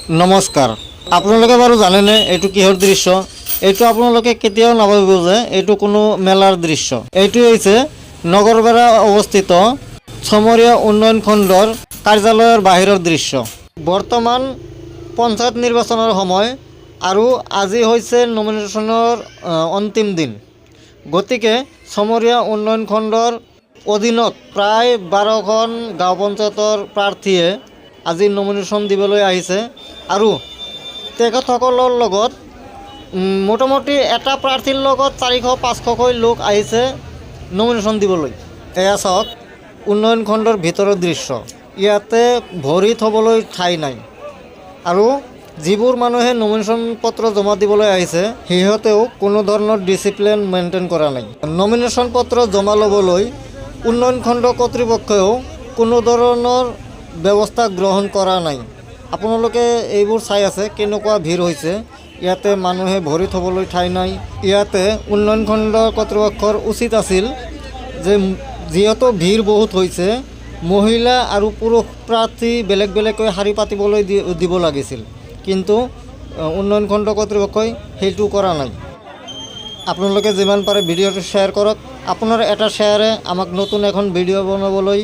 নমস্কাৰ। আপোনালোকে বাৰু জানেনে এইটো কিহৰ দৃশ্য? এইটো আপোনালোকে কেতিয়াও নাভাবিব যে এইটো কোনো মেলাৰ দৃশ্য। এইটো হৈছে নগৰবেৰা অৱস্থিত চমৰীয়া উন্নয়ন খণ্ডৰ কাৰ্যালয়ৰ বাহিৰৰ দৃশ্য। বৰ্তমান পঞ্চায়ত নিৰ্বাচনৰ সময় আৰু আজি হৈছে নমিনেশ্যনৰ অন্তিম দিন। গতিকে চমৰীয়া উন্নয়ন খণ্ডৰ অধীনত প্ৰায় 12খন গাঁও পঞ্চায়তৰ প্ৰাৰ্থীয়ে আজি নমিনেশ্যন দিবলৈ আহিছে আৰু তেখেতসকলৰ লগত মোটামুটি এটা প্ৰাৰ্থীৰ লগত 400-500কৈ লোক আহিছে নমিনেশ্যন দিবলৈ। এয়া চাওক উন্নয়ন খণ্ডৰ ভিতৰৰ দৃশ্য। ইয়াতে ভৰি থ'বলৈ ঠাই নাই আৰু যিবোৰ মানুহে নমিনেশ্যন পত্ৰ জমা দিবলৈ আহিছে সিহঁতেও কোনো ধৰণৰ ডিচিপ্লিন মেইনটেইন কৰা নাই। নমিনেশ্যন পত্ৰ জমা ল'বলৈ উন্নয়ন খণ্ড কৰ্তৃপক্ষেও কোনো ধৰণৰ ব্যৱস্থা গ্ৰহণ কৰা নাই। আপোনালোকে এইবোৰ চাই আছে কেনেকুৱা ভিৰ হৈছে। ইয়াতে মানুহে ভৰি থ'বলৈ ঠাই নাই। ইয়াতে উন্নয়ন খণ্ড কৰ্তৃপক্ষৰ উচিত আছিল যে যিহেতু ভিৰ বহুত হৈছে মহিলা আৰু পুৰুষ প্ৰাৰ্থী বেলেগ বেলেগকৈ শাৰী পাতিবলৈ দিব লাগিছিল, কিন্তু উন্নয়ন খণ্ড কৰ্তৃপক্ষই সেইটো কৰা নাই। আপোনালোকে যিমান পাৰে ভিডিঅ'টো শ্বেয়াৰ কৰক। আপোনাৰ এটা শ্বেয়াৰে আমাক নতুন এখন ভিডিঅ' বনাবলৈ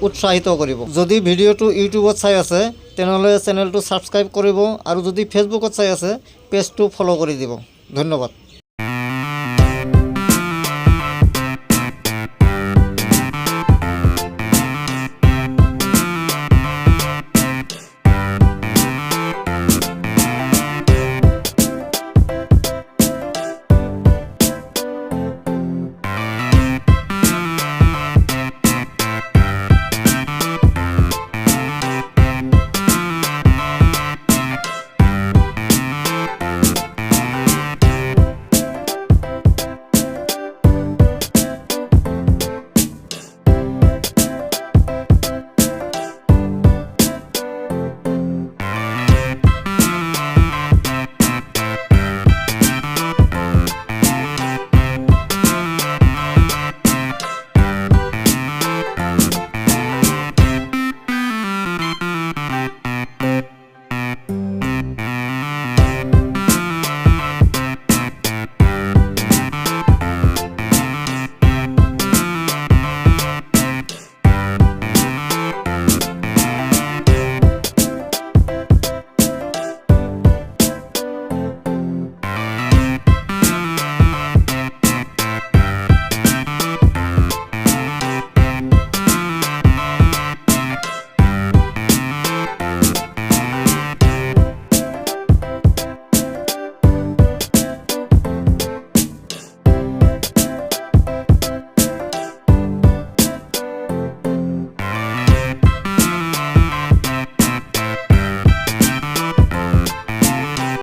উৎসাহিত কৰিব। যদি ভিডিঅ'টো ইউটিউবত চাই আছে তেনেহ'লে চেনেলটো ছাবস্ক্ৰাইব কৰিব আৰু যদি ফেচবুকত চাই আছে পেজটো ফ'ল' কৰি দিব। ধন্যবাদ।